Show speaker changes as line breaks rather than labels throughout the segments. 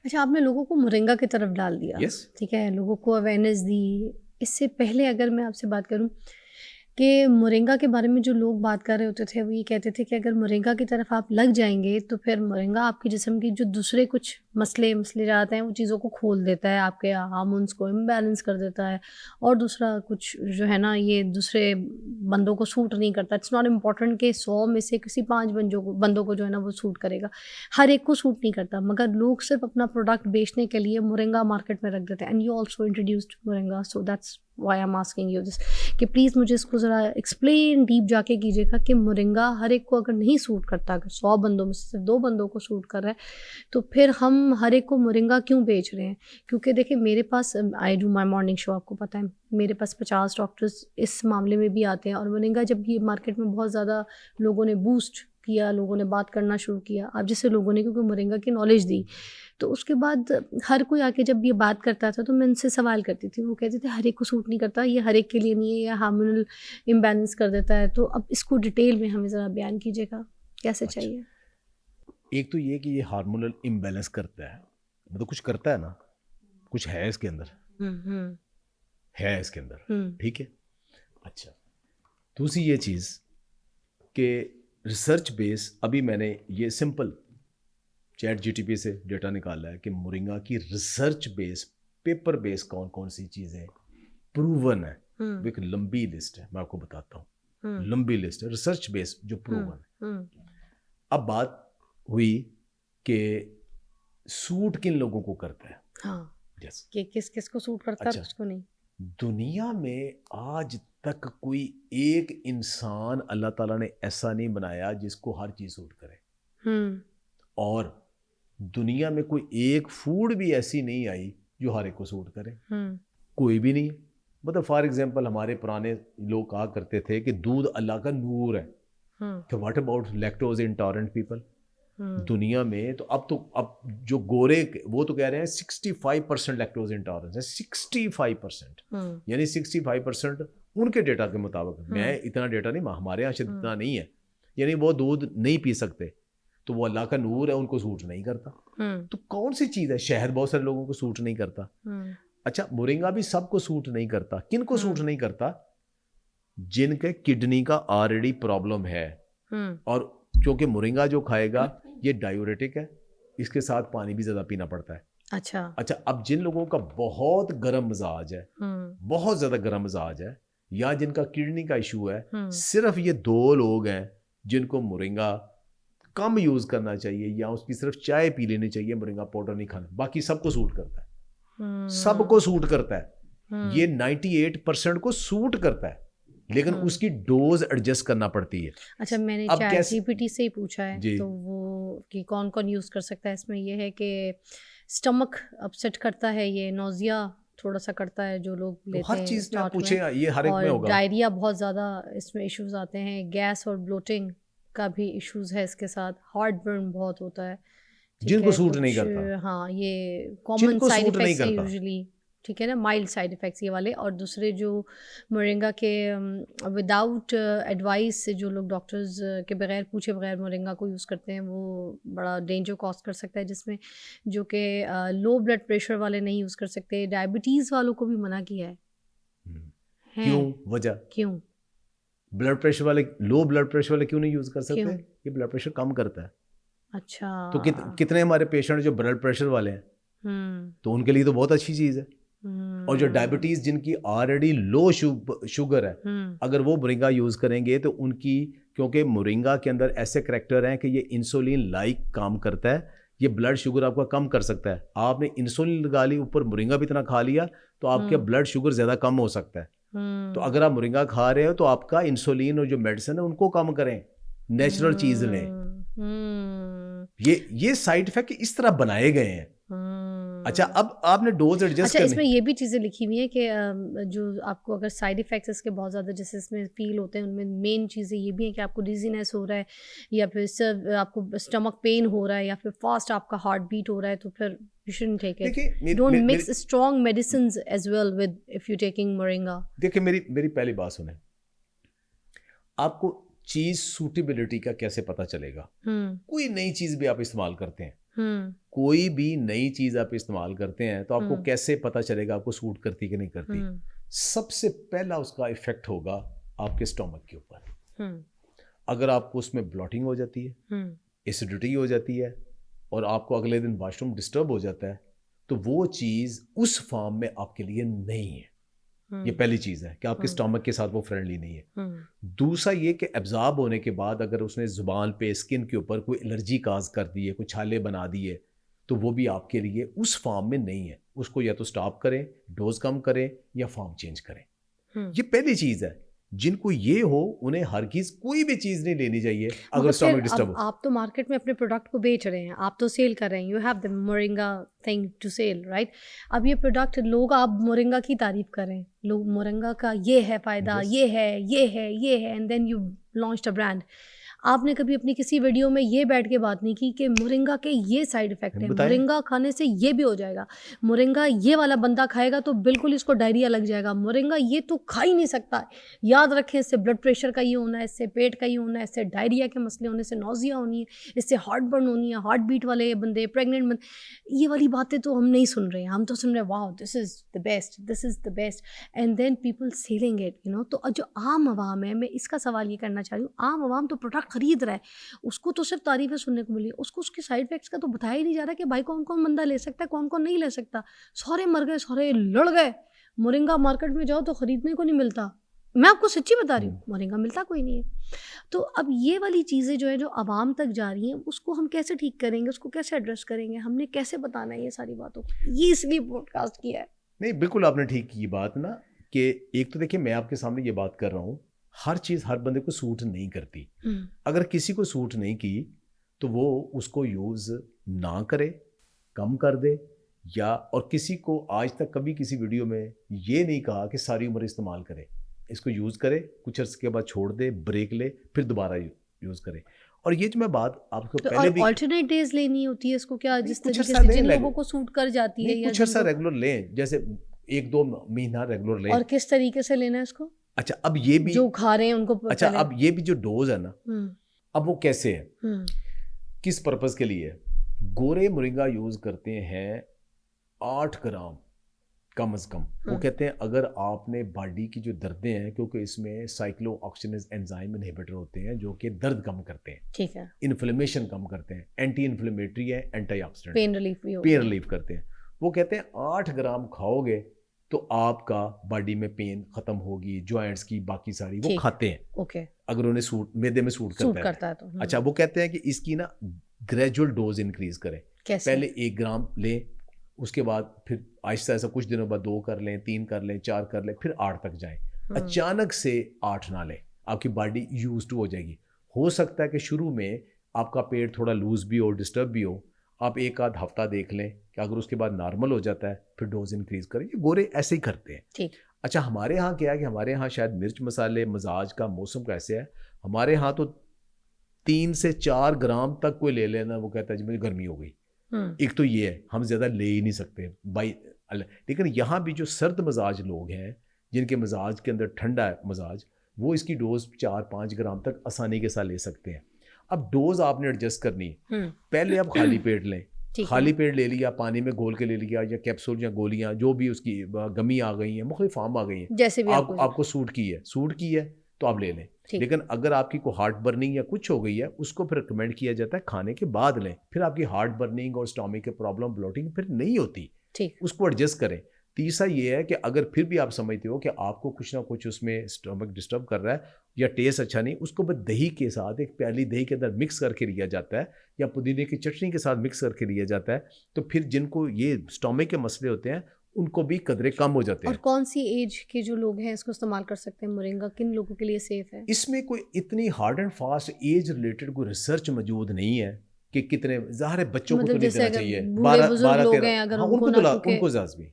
اچھا آپ نے لوگوں کو مورنگا کی طرف ڈال دیا, ٹھیک ہے, لوگوں کو اویئرنیس دی. اس سے پہلے اگر میں آپ سے بات کروں کہ مورنگا کے بارے میں جو لوگ بات کر رہے ہوتے تھے وہ یہ کہتے تھے کہ اگر مورنگا کی طرف آپ لگ جائیں گے تو پھر مورنگا آپ کے جسم کی جو دوسرے کچھ مسئلے جاتے ہیں وہ چیزوں کو کھول دیتا ہے, آپ کے ہارمونس کو امبیلنس کر دیتا ہے, اور دوسرا کچھ جو ہے نا یہ دوسرے بندوں کو سوٹ نہیں کرتا. اٹس ناٹ امپورٹنٹ کہ 100 میں سے کسی 5 بندوں کو جو ہے نا وہ سوٹ کرے گا, ہر ایک کو سوٹ نہیں کرتا, مگر لوگ صرف اپنا پروڈکٹ بیچنے کے لیے مورنگا مارکیٹ میں رکھ دیتے ہیں. And you also introduced moringa, so that's why I am asking you this کہ پلیز مجھے اس کو ذرا ایکسپلین ڈیپ جا کے کیجیے گا کہ مورنگا ہر ایک کو اگر نہیں سوٹ کرتا, اگر 100 بندوں میں سے صرف 2 بندوں کو سوٹ کر رہا ہے تو پھر ہم ہر ایک کو مورنگا کیوں بیچ رہے ہیں. کیونکہ دیکھیں میرے پاس I do my morning show, آپ کو پتہ ہے میرے پاس 50 ڈاکٹرز اس معاملے میں بھی آتے ہیں, اور مورنگا جب یہ مارکیٹ میں بہت زیادہ لوگوں نے بوسٹ کیا, لوگوں نے بات کرنا شروع کیا, اب جیسے لوگوں نے کیونکہ مورنگا کی نالج دی, تو اس کے بعد ہر کوئی آ کے جب یہ بات کرتا تھا تو میں ان سے سوال کرتی تھی, وہ کہتے تھے ہر ایک کو سوٹ نہیں کرتا, یہ ہر ایک کے لیے نہیں ہے, یہ ہارمونل امبیلنس کر دیتا ہے. تو اب اس کو ڈیٹیل میں ہمیں ذرا بیان کیجیے گا کیسے چاہیے.
ایک تو یہ کہ یہ ہارمونل امبیلنس کرتا ہے, مطلب کچھ کرتا ہے نا, کچھ ہے اس کے اندر, ہے اس کے اندر, ٹھیک ہے. اچھا دوسری یہ چیز کہ ریسرچ بیس, ابھی میں نے یہ simple chat G P T سے ڈیٹا نکالا ہے کہ مورنگا کی ریسرچ بیس, پیپر بیس کون کون سی چیزیں پروون ہے. وہ ایک لمبی لسٹ ہے, میں آپ کو بتاتا ہوں, لمبی لسٹ ہے ریسرچ بیس جو پروون ہے. اب بات ہوئی کہ سوٹ کن لوگوں کو کرتا ہے,
ہاں کہ کس کس کو سوٹ کرتا ہے, اس کو نہیں.
دنیا میں آج تک کوئی ایک انسان اللہ تعالیٰ نے ایسا نہیں بنایا جس کو ہر چیز سوٹ کرے, اور دنیا میں کوئی ایک فوڈ بھی ایسی نہیں آئی جو ہر ایک کو سوٹ کرے, کوئی بھی نہیں. مطلب فار ایگزامپل ہمارے پرانے لوگ کہا کرتے تھے کہ دودھ اللہ کا نور ہے, کہ what about lactose intolerant people. دنیا میں تو اب جو گورے وہ تو کہہ رہے ہیں 65% لیکٹوز انٹالرنس ہے, 65%, یعنی 65% ان کے ڈیٹا کے مطابق. میں اتنا ڈیٹا نہیں, ہمارے یہاں شاید اتنا نہیں ہے, یعنی وہ دودھ نہیں پی سکتے, تو وہ اللہ کا نور ہے, ان کو سوٹ نہیں کرتا. تو کون سی چیز ہے, شہد بہت سارے لوگوں کو سوٹ نہیں کرتا. اچھا مورنگا بھی سب کو سوٹ نہیں کرتا. کن کو سوٹ نہیں کرتا؟ جن کے کڈنی کا آلریڈی پرابلم ہے, اور کیونکہ مورنگا جو کھائے گا یہ ڈائیوریٹک ہے, اس کے ساتھ پانی بھی زیادہ پینا پڑتا ہے. اچھا اب جن لوگوں کا بہت گرم مزاج ہے, بہت زیادہ گرم مزاج ہے, یا جن کا کڈنی کا ایشو ہے, صرف یہ 2 لوگ ہیں جن کو مورنگا کم یوز کرنا چاہیے, یا اس کی صرف چائے پی لینی چاہیے, مورنگا پاؤڈر نہیں کھانا. باقی سب کو سوٹ کرتا ہے, سب کو سوٹ کرتا ہے. یہ 98% کو سوٹ کرتا ہے, لیکن اس کی ڈوز ایڈجسٹ کرنا پڑتی ہے.
اچھا میں نے چیٹ جی پی ٹی سے ہی پوچھا ہے, تو وہ کہ کون کون یوز کر سکتا ہے. اس میں یہ ہے کہ اسٹمک اپسیٹ کرتا ہے, یہ نوزیا تھوڑا سا کرتا ہے جو لوگ لیتے ہیں,
ہر چیز میں پوچھیں یہ ہر ایک میں ہوگا.
ڈائریا بہت زیادہ اس میں ایشوز آتے ہیں, گیس اور بلوٹنگ کا بھی ایشوز ہے اس کے ساتھ, ہارٹ برن بہت ہوتا ہے
جن کو سوٹ نہیں کرتا.
ہاں یہ کامن سائیڈ افیکٹس ہیں یوزلی, ٹھیک ہے نا, مائلڈ سائیڈ افیکٹس یہ والے. اور دوسرے جو مورنگا کے وداؤٹ ایڈوائس سے جو لوگ ڈاکٹرز کے بغیر پوچھے بغیر مورنگا کو یوز کرتے ہیں, وہ بڑا ڈینجر کاز کر سکتا ہے, جس میں جو کہ لو بلڈ پریشر والے نہیں یوز کر سکتے, ڈائبٹیز والوں کو بھی منع کیا ہے.
کیوں؟ وجہ کیوں؟ بلڈ پریشر والے, لو بلڈ پریشر والے کیوں نہیں یوز کر سکتے؟ یہ بلڈ پریشر کم کرتا ہے.
اچھا
تو کتنے ہمارے پیشنٹ جو بلڈ پریشر والے ہیں, تو ان کے لیے تو بہت اچھی چیز ہے. اور جو ڈائبٹیز جن کی آلریڈی لو شوگر ہے, اگر وہ مورنگا یوز کریں گے تو ان کی, کیونکہ مورنگا کے اندر ایسے کریکٹر ہیں کہ یہ انسولین لائک کام کرتا ہے, یہ بلڈ شوگر آپ کا کم کر سکتا ہے. آپ نے انسولین لگا لی, اوپر مورنگا بھی اتنا کھا لیا, تو آپ کا بلڈ شوگر زیادہ کم ہو سکتا ہے. تو اگر آپ مورنگا کھا رہے ہو تو آپ کا انسولین اور جو میڈیسن ہے ان کو کم کریں, نیچرل چیز لیں. یہ سائیڈ افیکٹ اس طرح بنائے گئے ہیں. اچھا اب آپ نے ڈوز ایڈجسٹ
کرنی. اس میں یہ بھی چیزیں لکھی ہوئی ہیں کہ جو آپ کو اگر سائیڈ افیکٹس اس کے بہت زیادہ جیسے اس میں فیل ہوتے ہیں, ان میں مین چیزیں یہ بھی ہیں کہ آپ کو ڈیزینس ہو رہا ہے, یا پھر آپ کو اسٹمک پین ہو رہا ہے, یا پھر فاسٹ آپ کا ہارٹ بیٹ ہو رہا ہے, تو پھر you shouldn't take it. Don't mix strong medicines as well with if you're taking moringa.
دیکھیں میری پہلی بات سنیں, آپ کو چیز سوٹیبلٹی کا کیسے پتا چلے گا؟ کوئی نئی چیز بھی آپ استعمال کرتے ہیں, کوئی بھی نئی چیز آپ استعمال کرتے ہیں تو آپ کو کیسے پتہ چلے گا آپ کو سوٹ کرتی کہ نہیں کرتی؟ سب سے پہلا اس کا ایفیکٹ ہوگا آپ کے اسٹومک کے اوپر. اگر آپ کو اس میں بلاٹنگ ہو جاتی ہے, ایسیڈیٹی ہو جاتی ہے, اور آپ کو اگلے دن واش روم ڈسٹرب ہو جاتا ہے, تو وہ چیز اس فارم میں آپ کے لیے نہیں ہے. یہ پہلی چیز ہے کہ آپ کے اسٹامک کے ساتھ وہ فرینڈلی نہیں ہے. دوسرا یہ کہ ایبزارب ہونے کے بعد اگر اس نے زبان پہ, اسکن کے اوپر کوئی الرجی کاز کر دی ہے, کوئی چھالے بنا دیے, تو وہ بھی آپ کے لیے اس فارم میں نہیں ہے. اس کو یا تو سٹاپ کریں, ڈوز کم کریں, یا فارم چینج کریں. یہ پہلی چیز ہے. جن کو یہ ہو انہیں ہرگز کوئی بھی چیز نہیں لینی چاہیے اگر اسٹامک ڈسٹرب ہو.
آپ تو مارکیٹ میں اپنے پروڈکٹ کو بیچ رہے ہیں, آپ تو سیل کر رہے ہیں, you have the moringa thing to sell, right? اب یہ پروڈکٹ لوگ, آپ مورنگا کی تعریف کریں, لوگ مورنگا کا یہ ہے فائدہ, یہ ہے, یہ ہے, یہ ہے, and then you launch a brand. آپ نے کبھی اپنی کسی ویڈیو میں یہ بیٹھ کے بات نہیں کی کہ مورنگا کے یہ سائڈ افیکٹ ہیں, مورنگا کھانے سے یہ بھی ہو جائے گا, مورنگا یہ والا بندہ کھائے گا تو بالکل اس کو ڈائریا لگ جائے گا, مورنگا یہ تو کھا ہی نہیں سکتا. یاد رکھیں, اس سے بلڈ پریشر کا یہ ہونا ہے, اس سے پیٹ کا یہ ہونا ہے, اس سے ڈائریا کے مسئلے ہونے سے نوزیا ہونی ہے, اس سے ہارٹ برن ہونی ہے, ہارٹ بیٹ والے بندے, پریگننٹ بندے. یہ والی باتیں تو ہم نہیں سن رہے ہیں, ہم تو سن رہے ہیں wow this is the best, this is the best, and then people selling it, you know. تو جو عام عوام ہے, میں اس کا سوال یہ کرنا چاہ رہی ہوں, عام عوام تو پروڈکٹ خرید رہا ہے, اس کو تو صرف تعریفیں سننے کو ملی, اس کو اس کے سائڈ افیکٹس کا تو بتایا ہی نہیں جا رہا کہ بھائی کون کون بندہ لے سکتا ہے, کون کون نہیں لے سکتا. سارے مر گئے, سارے لڑ گئے. مورنگا مارکیٹ میں جاؤ تو خریدنے کو نہیں ملتا, میں آپ کو سچی بتا رہی ہوں, مورنگا ملتا کوئی نہیں ہے. تو اب یہ والی چیزیں جو ہے جو عوام تک جا رہی ہیں, اس کو ہم کیسے ٹھیک کریں گے, اس کو کیسے ایڈریس کریں گے, ہم نے کیسے بتانا ہے یہ ساری باتوں کو, یہ اس لیے پوڈ کاسٹ کیا ہے.
نہیں بالکل آپ نے ٹھیک کی بات نا, کہ ایک تو دیکھیں میں آپ کے سامنے یہ بات کر رہا ہوں, ہر چیز ہر بندے کو سوٹ نہیں کرتی. اگر کسی کو سوٹ نہیں کی تو وہ اس کو یوز نہ کرے, کم کر دے, یا اور کسی کو آج تک کبھی کسی ویڈیو میں یہ نہیں کہا کہ ساری عمر استعمال کرے. اس کو یوز کرے, کچھ عرصے کے بعد چھوڑ دے, بریک لے, پھر دوبارہ یوز کرے. اور یہ جو میں بات آپ کو پہلے بھی
آلٹرنیٹ ڈیز لینی ہوتی ہے اس کو, کیا جس طریقے سے جن لوگوں کو سوٹ کر جاتی ہے, یا
کچھ عرصہ ریگولر لیں, جیسے 1-2 مہینہ ریگولر لیں.
اور کس طریقے سے لینا ہے اس کو؟
اچھا اب یہ بھی
جو کھا رہے ہیں ان کو,
اچھا اب یہ بھی جو ڈوز ہے نا, اب وہ کیسے ہے, کس پرپز کے لیے. گورے مورنگا یوز کرتے ہیں 8 گرام کم از کم. وہ کہتے ہیں اگر آپ نے باڈی کی جو دردیں ہیں, کیونکہ اس میں سائکلو آکسیجنز انزائم انہیبیٹر ہوتے ہیں جو کہ درد کم کرتے ہیں,
ٹھیک ہے,
انفلیمیشن کم کرتے ہیں, اینٹی انفلیمیٹری ہے, اینٹی آکسیڈنٹ,
پین
ریلیف کرتے ہیں. وہ کہتے ہیں 8 گرام کھاؤ گے تو آپ کا باڈی میں پین ختم ہوگی, جوائنٹس کی باقی ساری وہ کھاتے ہیں.
اوکے,
اگر انہیں سوٹ میدے میں سوٹ کرتا ہے تو. اچھا وہ کہتے ہیں کہ اس کی نا گریجول ڈوز انکریز کریں. پہلے 1 گرام لیں, اس کے بعد پھر آہستہ آہستہ کچھ دنوں بعد 2 کر لیں, 3 کر لیں, 4 کر لیں, پھر 8 تک جائیں. اچانک سے 8 نہ لیں, آپ کی باڈی یوز ٹو ہو جائے گی. ہو سکتا ہے کہ شروع میں آپ کا پیٹ تھوڑا لوز بھی ہو, ڈسٹرب بھی ہو, آپ 1-8 ہفتہ دیکھ لیں کہ اگر اس کے بعد نارمل ہو جاتا ہے پھر ڈوز انکریز کریں. یہ گورے ایسے ہی کرتے ہیں. اچھا ہمارے ہاں کیا ہے کہ ہمارے ہاں شاید مرچ مسالے, مزاج کا, موسم کا ایسے ہے. ہمارے ہاں تو 3 سے 4 گرام تک کوئی لے لینا, وہ کہتا ہے جی مجھے گرمی ہو گئی. ایک تو یہ ہے ہم زیادہ لے ہی نہیں سکتے بائی. لیکن یہاں بھی جو سرد مزاج لوگ ہیں, جن کے مزاج کے اندر ٹھنڈا ہے مزاج, وہ اس کی ڈوز 4-5 گرام تک آسانی کے ساتھ لے سکتے ہیں. اب ڈوز آپ نے ایڈجسٹ کرنی ہے, پہلے آپ خالی پیٹ لیں, خالی پیٹ لے لیا, پانی میں گھول کے لے لیا, یا کیپسول یا گولیاں جو بھی اس کی گمی آ گئی ہیں, مختلف فارم آ گئی ہیں,
جیسے بھی
آپ کو سوٹ کی ہے تو آپ لے لیں. لیکن اگر آپ کی کوئی ہارٹ برننگ یا کچھ ہو گئی ہے, اس کو پھر ریکمینڈ کیا جاتا ہے کھانے کے بعد لیں. پھر آپ کی ہارٹ برننگ اور اسٹامک کے پرابلم, بلوٹنگ پھر نہیں ہوتی, اس کو ایڈجسٹ کریں. تیسرا یہ ہے کہ اگر پھر بھی آپ سمجھتے ہو کہ آپ کو کچھ نہ کچھ اس میں اسٹمک ڈسٹرب کر رہا ہے یا ٹیسٹ اچھا نہیں, اس کو بس دہی کے ساتھ, ایک پیالی دہی کے اندر مکس کر کے لیا جاتا ہے, یا پودینے کی چٹنی کے ساتھ مکس کر کے لیا جاتا ہے. تو پھر جن کو یہ اسٹمک کے مسئلے ہوتے ہیں ان کو بھی قدرے کم ہو جاتے ہیں.
اور کون سی ایج کے جو لوگ ہیں اس کو استعمال کر سکتے ہیں مورنگا, کن لوگوں کے لیے سیف ہے؟
اس میں کوئی اتنی hard and fast age related کوئی ریسرچ موجود نہیں ہے کہ کتنے, ظاہر ہے بچوں کو تو نہیں دینا چاہیے, 12-13, ان کو لازمی,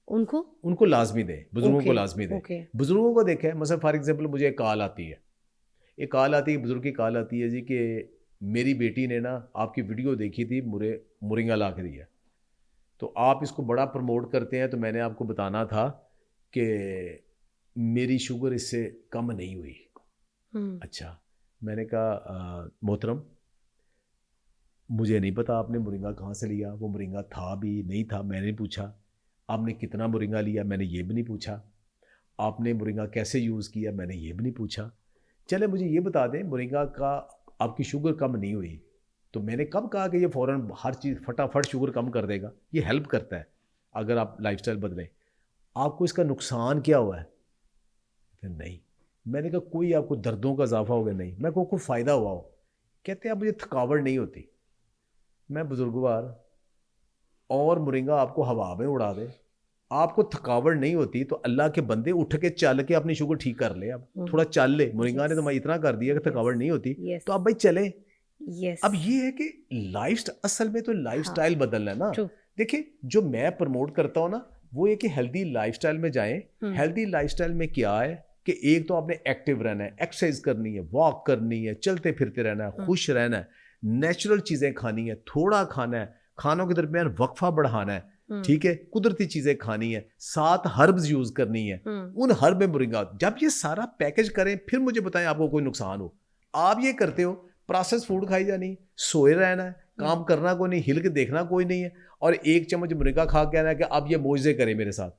ان کو لازمی دیں, بزرگوں کو لازمی دیں. بزرگوں کو دیکھیں, مثلا فار ایگزامپل مجھے ایک کال آتی ہے, بزرگ کی کال آتی ہے جی کہ میری بیٹی نے نا آپ کی ویڈیو دیکھی تھی, مورنگا لا کے دیا, تو آپ اس کو بڑا پروموٹ کرتے ہیں, تو میں نے آپ کو بتانا تھا کہ میری شوگر اس سے کم نہیں ہوئی. اچھا, میں نے کہا محترم مجھے نہیں پتا آپ نے مورنگا کہاں سے لیا, وہ مورنگا تھا بھی نہیں تھا میں نے پوچھا. آپ نے کتنا مورنگا لیا میں نے یہ بھی نہیں پوچھا. آپ نے مورنگا کیسے یوز کیا میں نے یہ بھی نہیں پوچھا. چلے مجھے یہ بتا دیں مورنگا کا آپ کی شوگر کم نہیں ہوئی تو میں نے کب کہا کہ یہ فوراً ہر چیز فٹافٹ شوگر کم کر دے گا. یہ ہیلپ کرتا ہے اگر آپ لائف سٹائل بدلیں. آپ کو اس کا نقصان کیا ہوا ہے؟ نہیں. میں نے کہا کوئی آپ کو دردوں کا اضافہ ہو گیا؟ نہیں. میں کو کوئی فائدہ ہوا ہو؟ کہتے ہیں اب مجھے تھکاوٹ نہیں ہوتی. میں بزرگوار اور مورنگا آپ کو ہوا میں اڑا دے, آپ کو تھکاوٹ نہیں ہوتی تو اللہ کے بندے اٹھ کے چل کے اپنی شوگر ٹھیک کر لے. اب تھوڑا چل لے. مورنگا نے تو میں اتنا کر دیا کہ تھکاوٹ نہیں ہوتی تو اب بھائی چلیں. اب یہ ہے کہ لائف اصل میں تو لائف سٹائل بدلنا ہے نا. دیکھیں جو میں پروموٹ کرتا ہوں نا وہ یہ کہ ہیلدی لائف سٹائل میں جائیں. ہیلدی لائف سٹائل میں کیا ہے کہ ایک تو آپ نے ایکٹیو رہنا ہے, ایکسرسائز کرنی ہے, واک کرنی ہے, چلتے پھرتے رہنا ہے, خوش رہنا ہے, نیچرل چیزیں کھانی ہے, تھوڑا کھانا ہے, کھانوں کے درمیان وقفہ بڑھانا ہے, ٹھیک ہے, قدرتی چیزیں کھانی ہے, 7 ہربز یوز کرنی ہے. ان ہرب میں مورنگا. جب یہ سارا پیکج کریں پھر مجھے بتائیں آپ کو کوئی نقصان ہو. آپ یہ کرتے ہو پروسیس فوڈ کھائی جانی, سوئے رہنا ہے, کام کرنا کوئی نہیں, ہل کے دیکھنا کوئی نہیں ہے, اور 1 چمچ مورنگا کھا کے آنا ہے کہ اب یہ معجزے کرے میرے ساتھ.